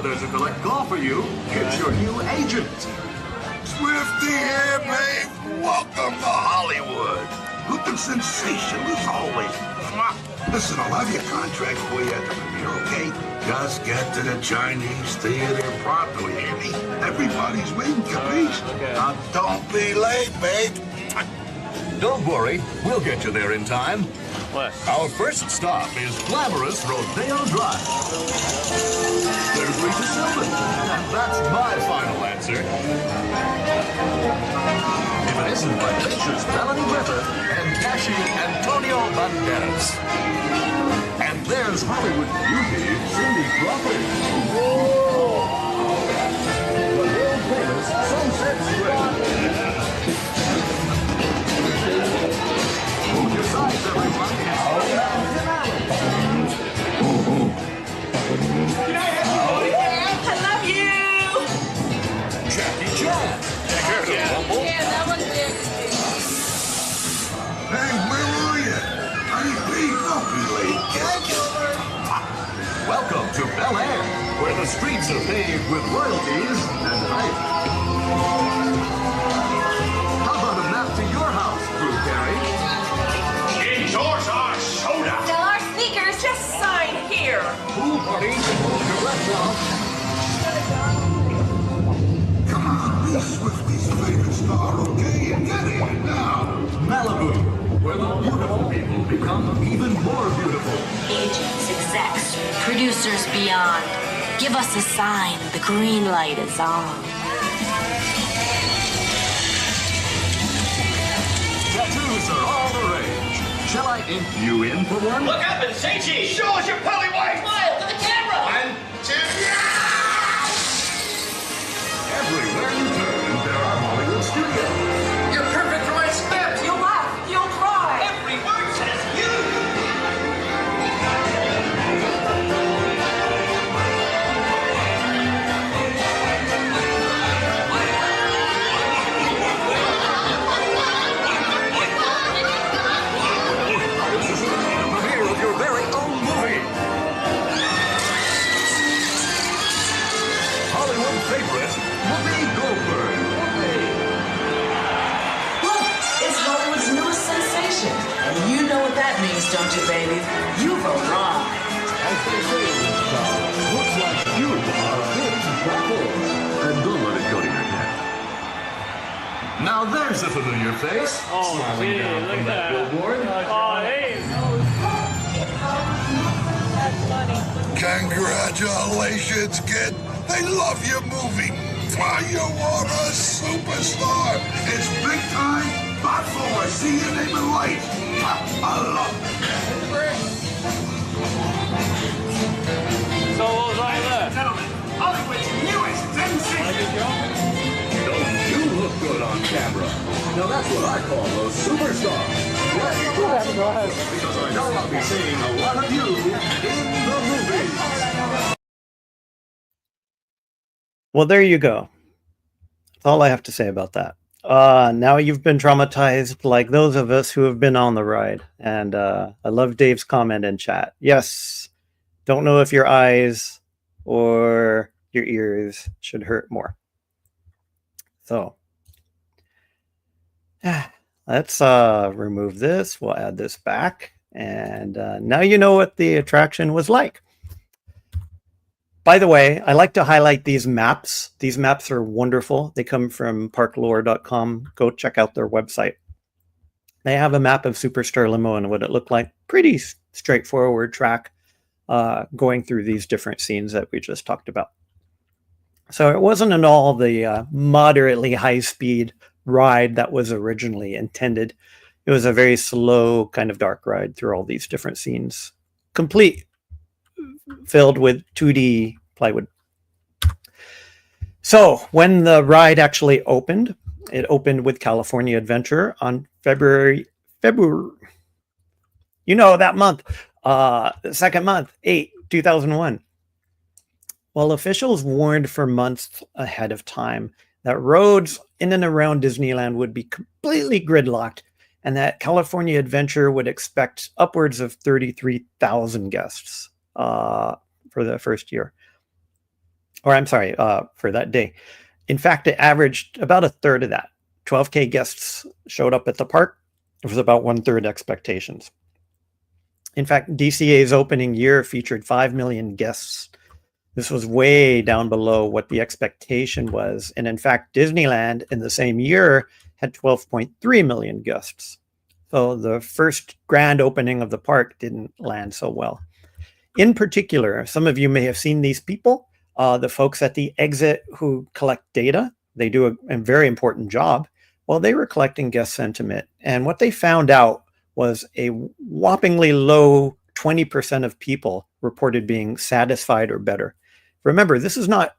There's a collect call for you. It's your new agent. Swifty here, babe. Welcome to Hollywood. Looking sensational as always. Listen, I'll have your contract for you at the premiere, okay? Just get to the Chinese theater properly, Andy. Everybody's waiting, capiche? Okay. Now, don't be late, babe. Don't worry, we'll get you there in time. What? Our first stop is glamorous Rodeo Drive. There's Rita Silva, and that's my final answer. If it isn't vivacious Melanie River and dashing Antonio Banderas. And there's Hollywood beauty Cindy Crawford. The world-famous Sunset Strip. Hold your sides, everyone. I love you. Bel Air, where the streets are paved with royalties and hype. How about a map to your house, Drew Carey? Endorse our soda. Sell our sneakers. Just sign here. Pool party, direct off. Come on, be Swifty's favorite star, okay? And get in now. Malibu, where the beautiful people become even more beautiful. Agents, execs, producers beyond. Give us a sign. The green light is on. Tattoos are all the rage. Shall I ink you in for one? Look up and say cheese. Show us your pearly whites. Smile to the camera. 1, 2, Everywhere you turn, there are Hollywood studios. You're perfect for my script. You'll laugh. You'll cry. Every word says you. Premiere of your very own movie. Hollywood favorite, Whoopi Goldberg. Look, it's Hollywood's newest sensation. And you know what that means, don't you, baby? You've arrived. As they say in this town, looks like you are big trouble. And don't let it go to your head. Now there's a familiar face. Smiling down from that billboard. Congratulations, kid. They love your movie. Why, you are a superstar. It's big time. Bot forward. See your name in lights. I love it. So what was I there? Gentlemen, Hollywood's newest sensation. Don't you look good on camera? Now that's what I call a superstar. Yes, because I know I'll be seeing a lot of you in the movies. Well, there you go. That's all I have to say about that. Now you've been traumatized like those of us who have been on the ride. And I love Dave's comment in chat. Yes, don't know if your eyes or your ears should hurt more. So let's remove this. We'll add this back. And now you know what the attraction was like. By the way, I like to highlight these maps. These maps are wonderful. They come from parklore.com. Go check out their website. They have a map of Superstar Limo and what it looked like. Pretty straightforward track going through these different scenes that we just talked about. So it wasn't at all the moderately high-speed ride that was originally intended. It was a very slow kind of dark ride through all these different scenes. Complete filled with 2D plywood. So when the ride actually opened, it opened with California Adventure on February, you know, that month, the second month, 2001. Well, officials warned for months ahead of time that roads in and around Disneyland would be completely gridlocked and that California Adventure would expect upwards of 33,000 guests for the first year. Or I'm sorry, for that day. In fact, it averaged about a third of that. 12K guests showed up at the park. It was about 1/3 expectations. In fact, DCA's opening year featured 5 million guests. This was way down below what the expectation was. And in fact, Disneyland in the same year had 12.3 million guests. So the first grand opening of the park didn't land so well. In particular, some of you may have seen these people, the folks at the exit who collect data. They do a very important job. Well, they were collecting guest sentiment. And what they found out was a whoppingly low 20% of people reported being satisfied or better. Remember, this is not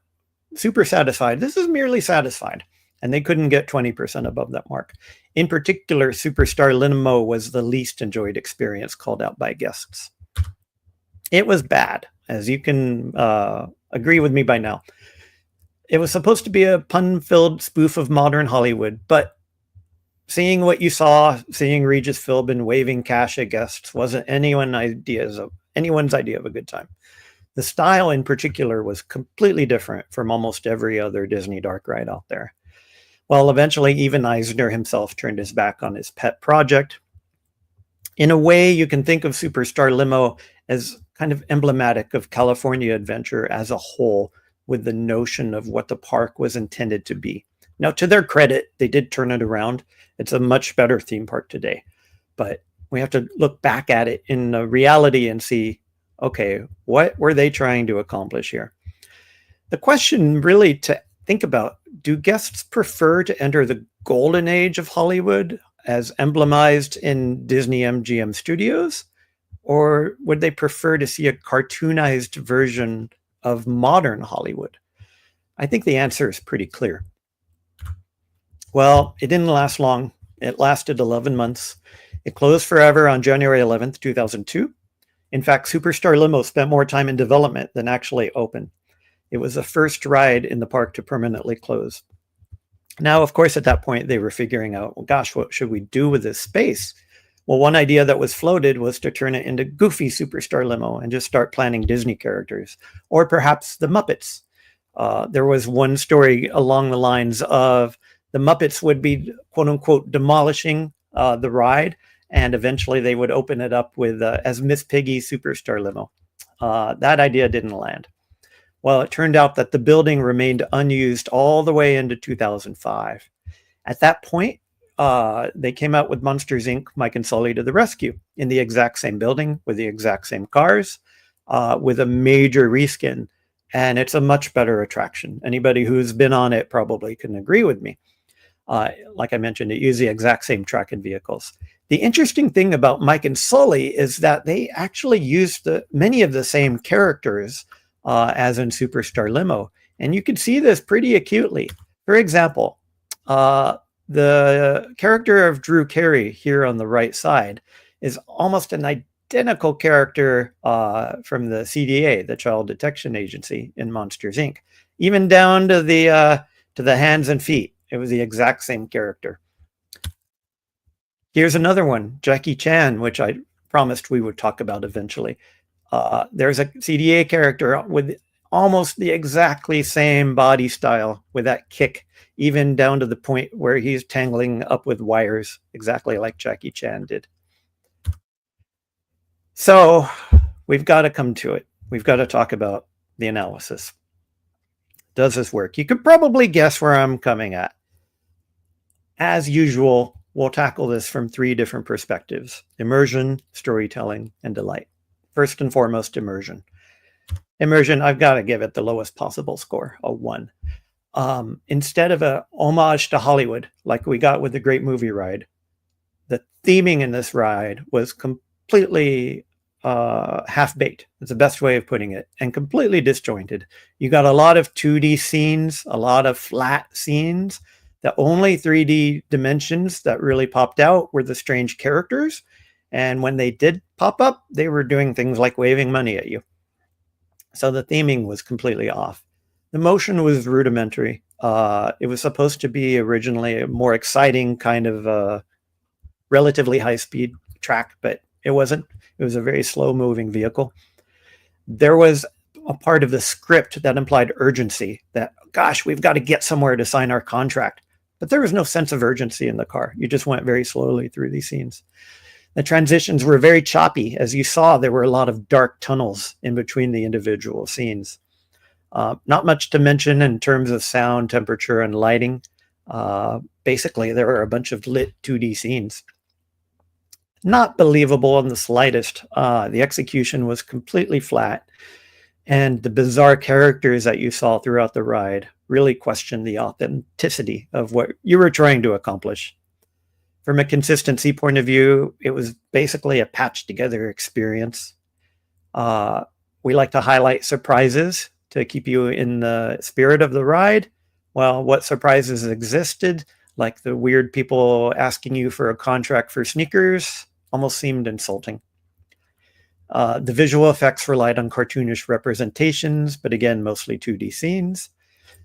super satisfied. This is merely satisfied. And they couldn't get 20% above that mark. In particular, Superstar Limo was the least enjoyed experience called out by guests. It was bad, as you can agree with me by now. It was supposed to be a pun-filled spoof of modern Hollywood, but seeing what you saw, seeing Regis Philbin waving cash at guests wasn't anyone's idea of a good time. The style in particular was completely different from almost every other Disney dark ride out there. Well, eventually even Eisner himself turned his back on his pet project. In a way, you can think of Superstar Limo as kind of emblematic of California Adventure as a whole, with the notion of what the park was intended to be. Now, to their credit, they did turn it around. It's a much better theme park today. But we have to look back at it in reality and see, okay, what were they trying to accomplish here? The question really to think about, do guests prefer to enter the golden age of Hollywood as emblemized in Disney MGM Studios? Or would they prefer to see a cartoonized version of modern Hollywood? I think the answer is pretty clear. Well, it didn't last long. It lasted 11 months. It closed forever on January 11th, 2002. In fact, Superstar Limo spent more time in development than actually opened. It was the first ride in the park to permanently close. Now, of course, at that point, they were figuring out, well, gosh, what should we do with this space? Well, one idea that was floated was to turn it into Goofy Superstar Limo and just start planning Disney characters, or perhaps the Muppets. There was one story along the lines of the Muppets would be, quote unquote, demolishing the ride, and eventually they would open it up with as Miss Piggy Superstar Limo. That idea didn't land. Well, it turned out that the building remained unused all the way into 2005. At that point, they came out with Monsters, Inc. Mike and Sully to the Rescue in the exact same building with the exact same cars, with a major reskin. And it's a much better attraction. Anybody who's been on it probably can agree with me. Like I mentioned, it used the exact same track and vehicles. The interesting thing about Mike and Sully is that they actually used many of the same characters as in Superstar Limo. And you can see this pretty acutely. For example, the character of Drew Carey here on the right side is almost an identical character from the CDA, the Child Detection Agency in Monsters, Inc. Even down to the hands and feet. It was the exact same character. Here's another one, Jackie Chan, which I promised we would talk about eventually. There's a CDA character with almost the exactly same body style with that kick, even down to the point where he's tangling up with wires, exactly like Jackie Chan did. So we've got to come to it. We've got to talk about the analysis. Does this work? You could probably guess where I'm coming at. As usual, we'll tackle this from 3 different perspectives: immersion, storytelling, and delight. First and foremost, immersion. Immersion, I've got to give it the lowest possible score, a 1. Instead of a homage to Hollywood, like we got with the Great Movie Ride, the theming in this ride was completely half-baked. It's the best way of putting it, and completely disjointed. You got a lot of 2D scenes, a lot of flat scenes. The only 3D dimensions that really popped out were the strange characters. And when they did pop up, they were doing things like waving money at you. So the theming was completely off. The motion was rudimentary. It was supposed to be originally a more exciting kind of relatively high-speed track, but it wasn't. It was a very slow-moving vehicle. There was a part of the script that implied urgency, that, gosh, we've got to get somewhere to sign our contract. But there was no sense of urgency in the car. You just went very slowly through these scenes. The transitions were very choppy. As you saw, there were a lot of dark tunnels in between the individual scenes. Not much to mention in terms of sound, temperature, and lighting. Basically, there were a bunch of lit 2D scenes. Not believable in the slightest. The execution was completely flat, and the bizarre characters that you saw throughout the ride really questioned the authenticity of what you were trying to accomplish. From a consistency point of view, it was basically a patched together experience. We like to highlight surprises to keep you in the spirit of the ride. Well, what surprises existed, like the weird people asking you for a contract for sneakers, almost seemed insulting. The visual effects relied on cartoonish representations, but again, mostly 2D scenes.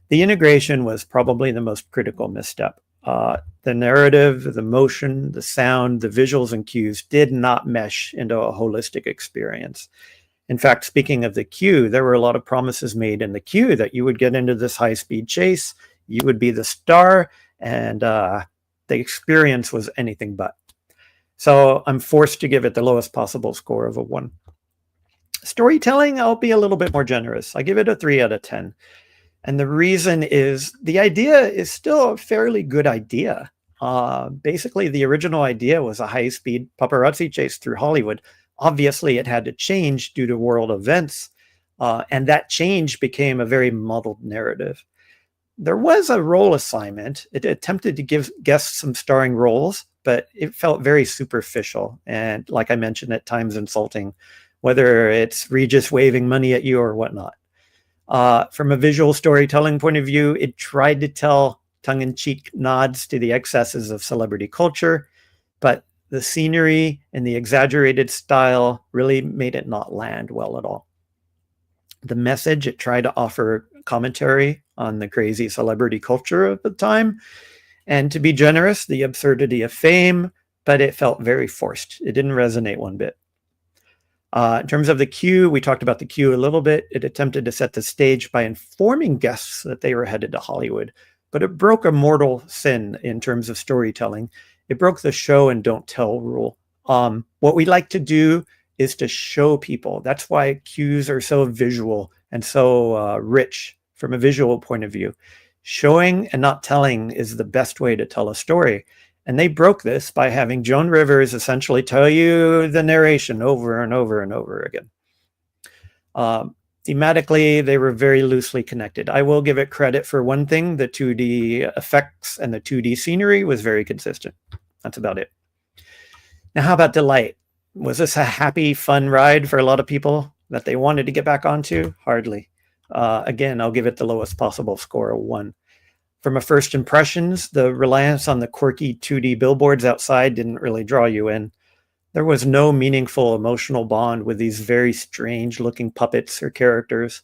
The integration was probably the most critical misstep. The narrative, the motion, the sound, the visuals and cues did not mesh into a holistic experience. In fact, speaking of the queue, there were a lot of promises made in the queue that you would get into this high-speed chase, you would be the star, and the experience was anything but. So I'm forced to give it the lowest possible score of a 1. Storytelling, I'll be a little bit more generous. I give it a 3 out of 10. And the reason is the idea is still a fairly good idea. Basically, the original idea was a high-speed paparazzi chase through Hollywood. Obviously, it had to change due to world events, and that change became a very muddled narrative. There was a role assignment. It attempted to give guests some starring roles, but it felt very superficial and, like I mentioned, at times insulting, whether it's Regis waving money at you or whatnot. From a visual storytelling point of view, it tried to tell tongue-in-cheek nods to the excesses of celebrity culture, but the scenery and the exaggerated style really made it not land well at all. The message, it tried to offer commentary on the crazy celebrity culture of the time, and to be generous, the absurdity of fame, but it felt very forced. It didn't resonate one bit. In terms of the queue, we talked about the queue a little bit. It attempted to set the stage by informing guests that they were headed to Hollywood, but it broke a mortal sin in terms of storytelling. It broke the show and don't tell rule. What we like to do is to show people. That's why cues are so visual and so rich from a visual point of view. Showing and not telling is the best way to tell a story. And they broke this by having Joan Rivers essentially tell you the narration over and over and over again. Thematically, they were very loosely connected. I will give it credit for one thing. The 2D effects and the 2D scenery was very consistent. That's about it. Now, how about delight? Was this a happy, fun ride for a lot of people that they wanted to get back onto? Hardly. Again, I'll give it the lowest possible score, a 1. From a first impressions, the reliance on the quirky 2D billboards outside didn't really draw you in. There was no meaningful emotional bond with these very strange looking puppets or characters.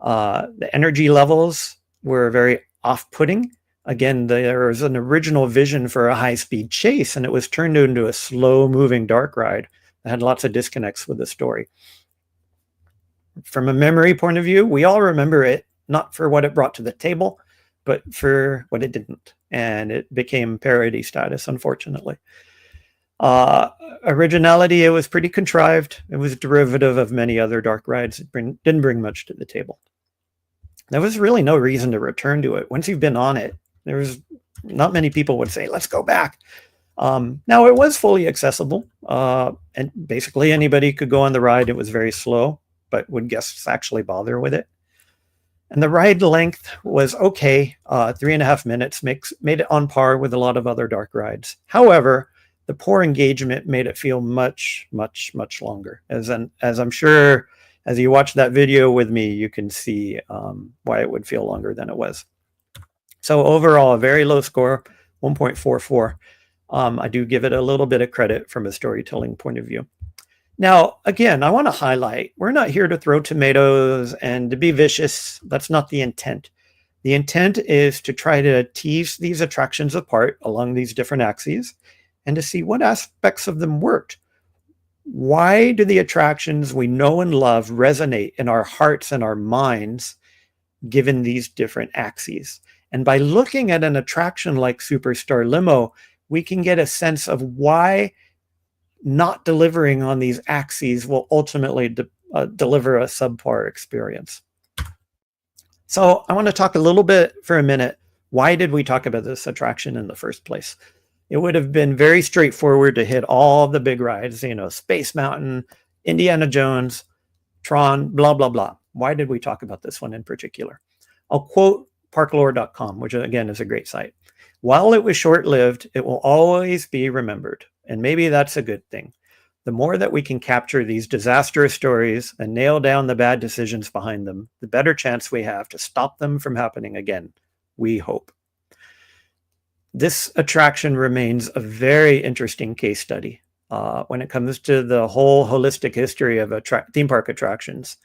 The energy levels were very off-putting. Again, there was an original vision for a high-speed chase, and it was turned into a slow-moving dark ride that had lots of disconnects with the story. From a memory point of view, we all remember it, not for what it brought to the table, but for what it didn't. And it became parody status, unfortunately. Originality, it was pretty contrived. It was derivative of many other dark rides. It didn't bring much to the table. There was really no reason to return to it. Once you've been on it, there was not many people would say, let's go back. Now, it was fully accessible. And basically anybody could go on the ride. It was very slow, but would guests actually bother with it? And the ride length was okay. 3.5 minutes made it on par with a lot of other dark rides. However, the poor engagement made it feel much, much, much longer. As I'm sure, as you watch that video with me, you can see why it would feel longer than it was. So overall, a very low score, 1.44. I do give it a little bit of credit from a storytelling point of view. Now, again, I want to highlight, we're not here to throw tomatoes and to be vicious. That's not the intent. The intent is to try to tease these attractions apart along these different axes and to see what aspects of them worked. Why do the attractions we know and love resonate in our hearts and our minds given these different axes? And by looking at an attraction like Superstar Limo, we can get a sense of why not delivering on these axes will ultimately deliver a subpar experience. So I want to talk a little bit for a minute. Why did we talk about this attraction in the first place? It would have been very straightforward to hit all the big rides, Space Mountain, Indiana Jones, Tron, blah, blah, blah. Why did we talk about this one in particular? I'll quote parklore.com, which again is a great site. While it was short-lived, it will always be remembered. And maybe that's a good thing. The more that we can capture these disastrous stories and nail down the bad decisions behind them, the better chance we have to stop them from happening again. We hope. This attraction remains a very interesting case study when it comes to the whole holistic history of theme park attractions.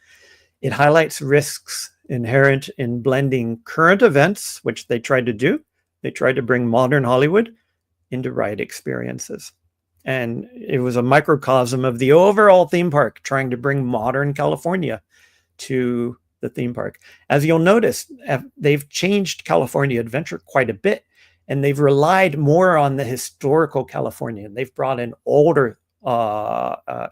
It highlights risks inherent in blending current events, which they tried to do. They tried to bring modern Hollywood into ride experiences. And it was a microcosm of the overall theme park, trying to bring modern California to the theme park. As you'll notice, they've changed California Adventure quite a bit, and they've relied more on the historical California. They've brought in older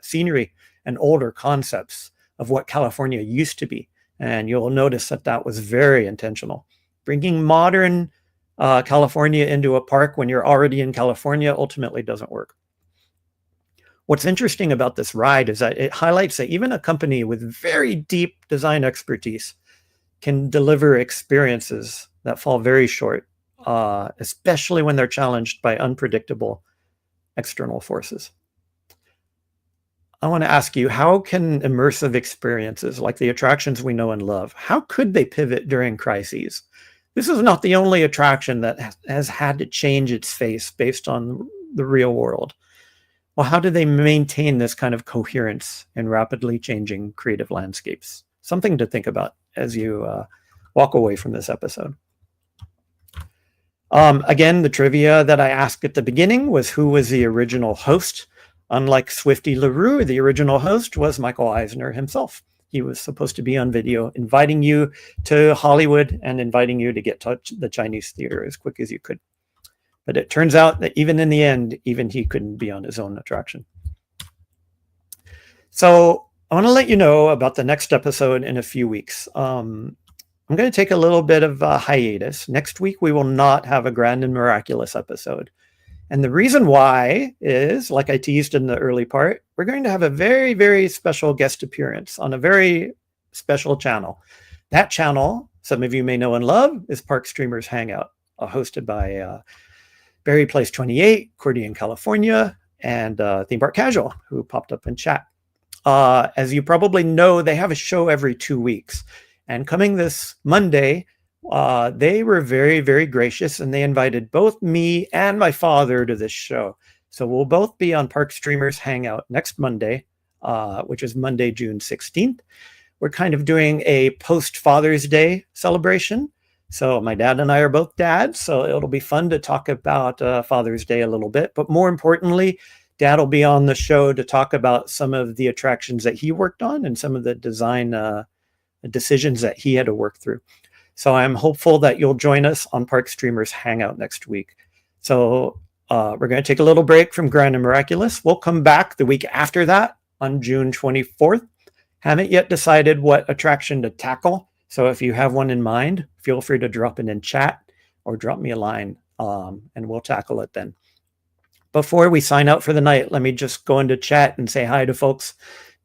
scenery and older concepts of what California used to be. And you'll notice that that was very intentional. Bringing modern California into a park when you're already in California ultimately doesn't work. What's interesting about this ride is that it highlights that even a company with very deep design expertise can deliver experiences that fall very short, especially when they're challenged by unpredictable external forces. I want to ask you, how can immersive experiences like the attractions we know and love, how could they pivot during crises? This is not the only attraction that has had to change its face based on the real world. Well, how do they maintain this kind of coherence in rapidly changing creative landscapes? Something to think about as you walk away from this episode. Again, the trivia that I asked at the beginning was, who was the original host? Unlike Swifty LaRue, the original host was Michael Eisner himself. He was supposed to be on video, inviting you to Hollywood and inviting you to get to the Chinese theater as quick as you could. But it turns out that even in the end, even he couldn't be on his own attraction. So I want to let you know about the next episode in a few weeks. I'm going to take a little bit of a hiatus. Next week, we will not have a Grand and Miraculous episode. And the reason why is, like I teased in the early part, we're going to have a very, very special guest appearance on a very special channel. That channel, some of you may know and love, is Park Streamers Hangout, hosted by Barry Place 28, Cordian, California, and Theme Park Casual, who popped up in chat. As you probably know, they have a show every 2 weeks. And coming this Monday, they were very, very gracious, and they invited both me and my father to this show. So we'll both be on Park Streamers Hangout next Monday, which is Monday, June 16th. We're kind of doing a post-Father's Day celebration. So my dad and I are both dads, so it'll be fun to talk about Father's Day a little bit. But more importantly, Dad will be on the show to talk about some of the attractions that he worked on and some of the design decisions that he had to work through. So I'm hopeful that you'll join us on Park Streamers Hangout next week. So we're going to take a little break from Grand and Miraculous. We'll come back the week after that on June 24th. Haven't yet decided what attraction to tackle. So if you have one in mind, feel free to drop it in chat or drop me a line and we'll tackle it then. Before we sign out for the night, let me just go into chat and say hi to folks.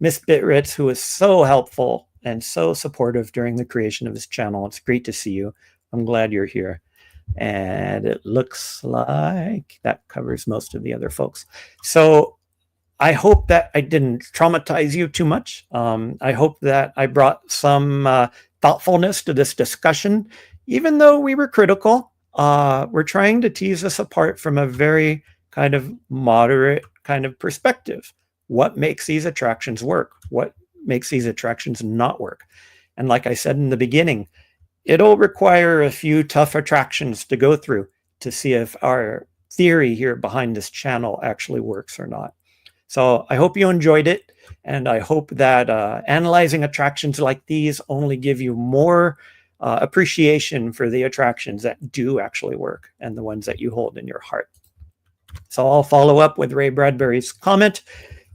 Miss Bitritz, who was so helpful and so supportive during the creation of this channel. It's great to see you. I'm glad you're here. And it looks like that covers most of the other folks. So I hope that I didn't traumatize you too much. I hope that I brought some thoughtfulness to this discussion. Even though we were critical, we're trying to tease this apart from a very kind of moderate kind of perspective. What makes these attractions work? What makes these attractions not work? And like I said in the beginning, it'll require a few tough attractions to go through to see if our theory here behind this channel actually works or not. So I hope you enjoyed it, and I hope that analyzing attractions like these only give you more appreciation for the attractions that do actually work and the ones that you hold in your heart. So I'll follow up with Ray Bradbury's comment.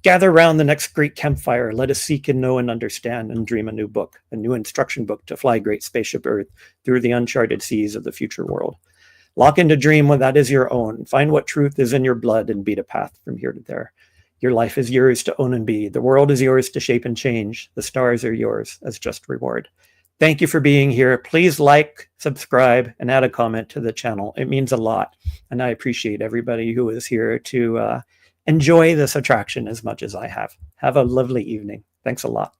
Gather round the next great campfire. Let us seek and know and understand and dream a new book, a new instruction book to fly great spaceship Earth through the uncharted seas of the future world. Lock into dream when that is your own. Find what truth is in your blood and beat a path from here to there. Your life is yours to own and be. The world is yours to shape and change. The stars are yours as just reward. Thank you for being here. Please like, subscribe, and add a comment to the channel. It means a lot. And I appreciate everybody who is here to enjoy this attraction as much as I have. Have a lovely evening. Thanks a lot.